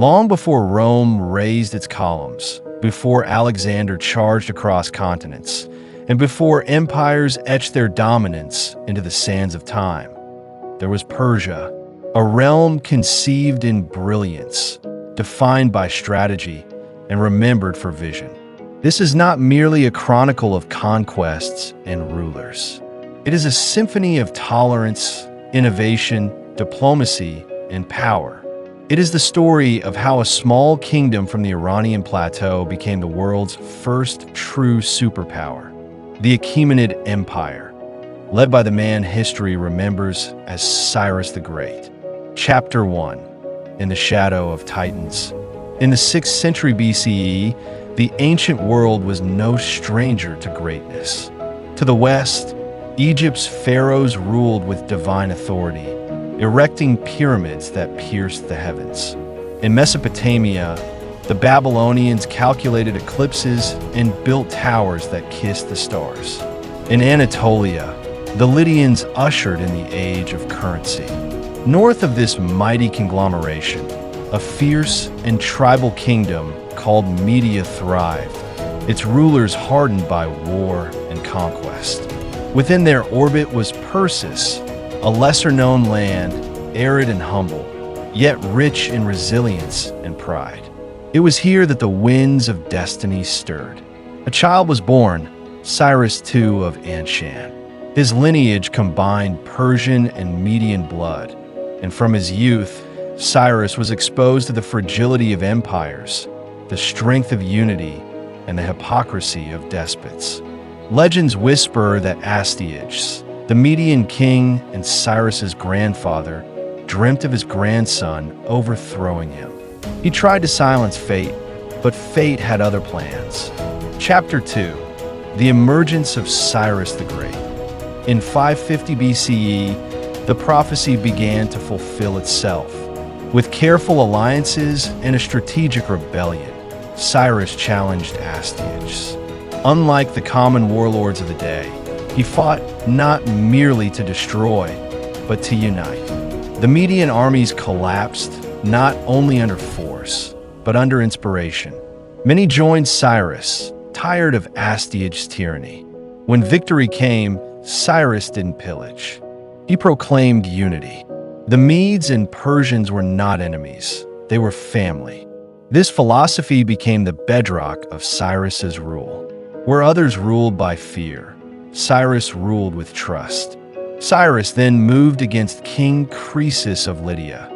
Long before Rome raised its columns, before Alexander charged across continents, and before empires etched their dominance into the sands of time, there was Persia, a realm conceived in brilliance, defined by strategy, and remembered for vision. This is not merely a chronicle of conquests and rulers. It is a symphony of tolerance, innovation, diplomacy, and power. It is the story of how a small kingdom from the Iranian plateau became the world's first true superpower, the Achaemenid Empire, led by the man history remembers as Cyrus the Great. Chapter 1. In the Shadow of Titans. In the 6th century BCE, the ancient world was no stranger to greatness. To the west, Egypt's pharaohs ruled with divine authority, erecting pyramids that pierced the heavens. In Mesopotamia, the Babylonians calculated eclipses and built towers that kissed the stars. In Anatolia, the Lydians ushered in the age of currency. North of this mighty conglomeration, a fierce and tribal kingdom called Media thrived, its rulers hardened by war and conquest. Within their orbit was Persis, a lesser-known land, arid and humble, yet rich in resilience and pride. It was here that the winds of destiny stirred. A child was born, Cyrus II of Anshan. His lineage combined Persian and Median blood, and from his youth, Cyrus was exposed to the fragility of empires, the strength of unity, and the hypocrisy of despots. Legends whisper that Astyages, the Median king and Cyrus's grandfather, dreamt of his grandson overthrowing him. He tried to silence fate, but fate had other plans. Chapter 2. The Emergence of Cyrus the Great. In 550 BCE, the prophecy began to fulfill itself. With careful alliances and a strategic rebellion, Cyrus challenged Astyages. Unlike the common warlords of the day, he fought not merely to destroy, but to unite. The Median armies collapsed not only under force, but under inspiration. Many joined Cyrus, tired of Astyages' tyranny. When victory came, Cyrus didn't pillage. He proclaimed unity. The Medes and Persians were not enemies, they were family. This philosophy became the bedrock of Cyrus's rule. Where others ruled by fear, Cyrus ruled with trust. Cyrus then moved against King Croesus of Lydia,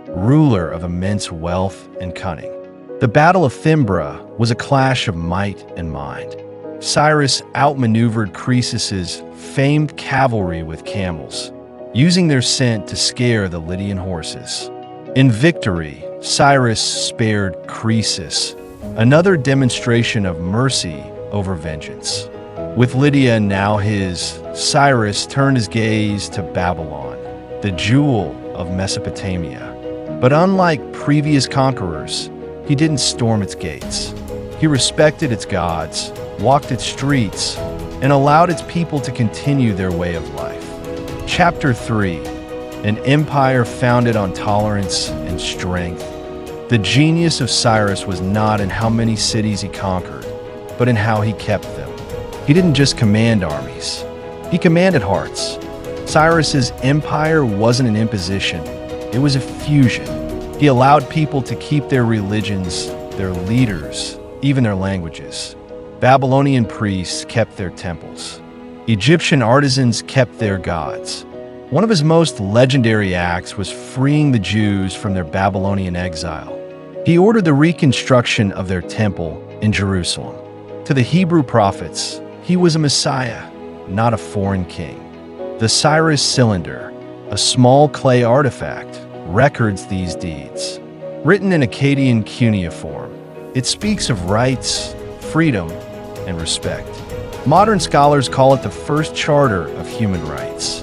ruler of immense wealth and cunning. The Battle of Thymbra was a clash of might and mind. Cyrus outmaneuvered Croesus's famed cavalry with camels, using their scent to scare the Lydian horses. In victory, Cyrus spared Croesus, another demonstration of mercy over vengeance. With Lydia now his, Cyrus turned his gaze to Babylon, the jewel of Mesopotamia. But unlike previous conquerors, he didn't storm its gates. He respected its gods, walked its streets, and allowed its people to continue their way of life. Chapter 3. An empire founded on tolerance and strength. The genius of Cyrus was not in how many cities he conquered, but in how he kept them. He didn't just command armies, he commanded hearts. Cyrus's empire wasn't an imposition, it was a fusion. He allowed people to keep their religions, their leaders, even their languages. Babylonian priests kept their temples. Egyptian artisans kept their gods. One of his most legendary acts was freeing the Jews from their Babylonian exile. He ordered the reconstruction of their temple in Jerusalem. To the Hebrew prophets, he was a Messiah, not a foreign king. The Cyrus Cylinder, a small clay artifact, records these deeds. Written in Akkadian cuneiform, it speaks of rights, freedom, and respect. Modern scholars call it the first charter of human rights.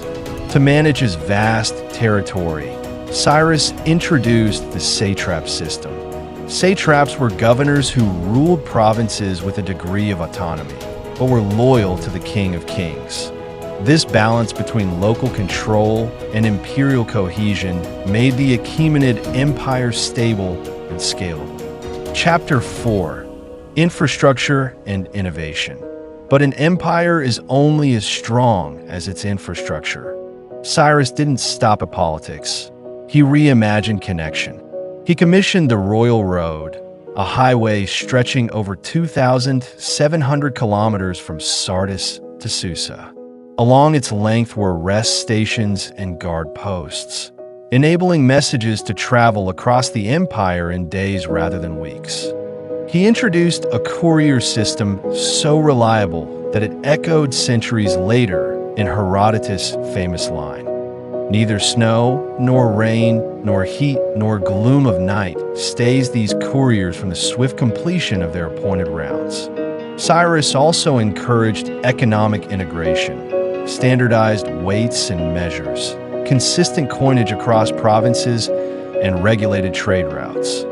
To manage his vast territory, Cyrus introduced the satrap system. Satraps were governors who ruled provinces with a degree of autonomy, but were loyal to the King of Kings. This balance between local control and imperial cohesion made the Achaemenid Empire stable and scalable. Chapter 4: Infrastructure and Innovation. But an empire is only as strong as its infrastructure. Cyrus didn't stop at politics. He reimagined connection. He commissioned the Royal Road, a highway stretching over 2,700 kilometers from Sardis to Susa. Along its length were rest stations and guard posts, enabling messages to travel across the empire in days rather than weeks. He introduced a courier system so reliable that it echoed centuries later in Herodotus' famous line, "Neither snow, nor rain, nor heat, nor gloom of night stays these couriers from the swift completion of their appointed rounds." Cyrus also encouraged economic integration, standardized weights and measures, consistent coinage across provinces, and regulated trade routes.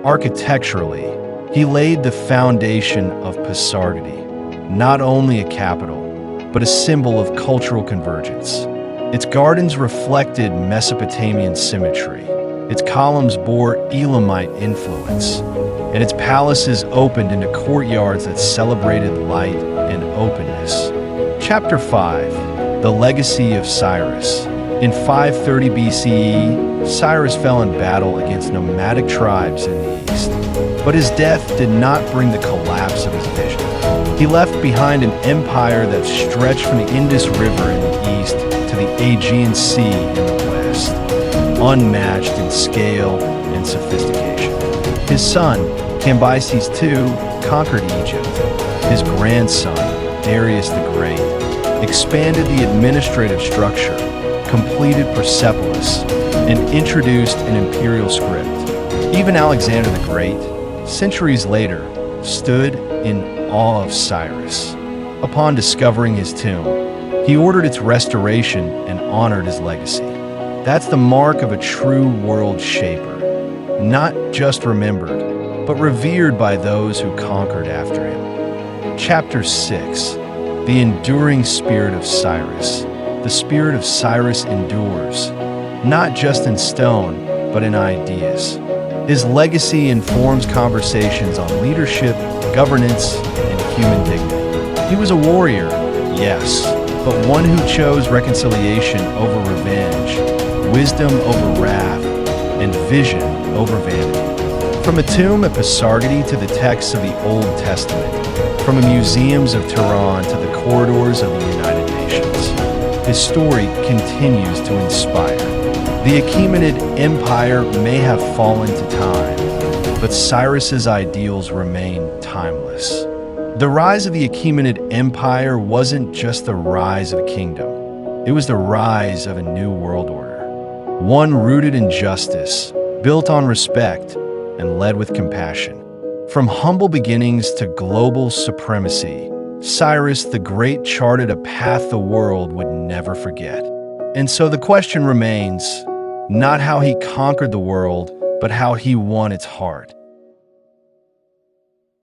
Architecturally, he laid the foundation of Pasargadae, not only a capital, but a symbol of cultural convergence. Its gardens reflected Mesopotamian symmetry, its columns bore Elamite influence, and its palaces opened into courtyards that celebrated light and openness. Chapter 5: The Legacy of Cyrus. In 530 BCE, Cyrus fell in battle against nomadic tribes in the east. But his death did not bring the collapse of his vision. He left behind an empire that stretched from the Indus River in the east to the Aegean Sea in the west, unmatched in scale and sophistication. His son, Cambyses II, conquered Egypt. His grandson, Darius the Great, expanded the administrative structure, completed Persepolis, and introduced an imperial script. Even Alexander the Great, centuries later, stood in awe of Cyrus. Upon discovering his tomb, he ordered its restoration and honored his legacy. That's the mark of a true world shaper, not just remembered, but revered by those who conquered after him. Chapter 6: The Enduring Spirit of Cyrus. The spirit of Cyrus endures, not just in stone, but in ideas. His legacy informs conversations on leadership, governance, and human dignity. He was a warrior, yes, but one who chose reconciliation over revenge, wisdom over wrath, and vision over vanity. From a tomb at Pasargadae to the texts of the Old Testament, from the museums of Tehran to the corridors of the United Nations, his story continues to inspire. The Achaemenid Empire may have fallen to time, but Cyrus's ideals remain timeless. The rise of the Achaemenid Empire wasn't just the rise of a kingdom. It was the rise of a new world order, one rooted in justice, built on respect, and led with compassion. From humble beginnings to global supremacy, Cyrus the Great charted a path the world would never forget. And so the question remains, not how he conquered the world, but how he won its heart.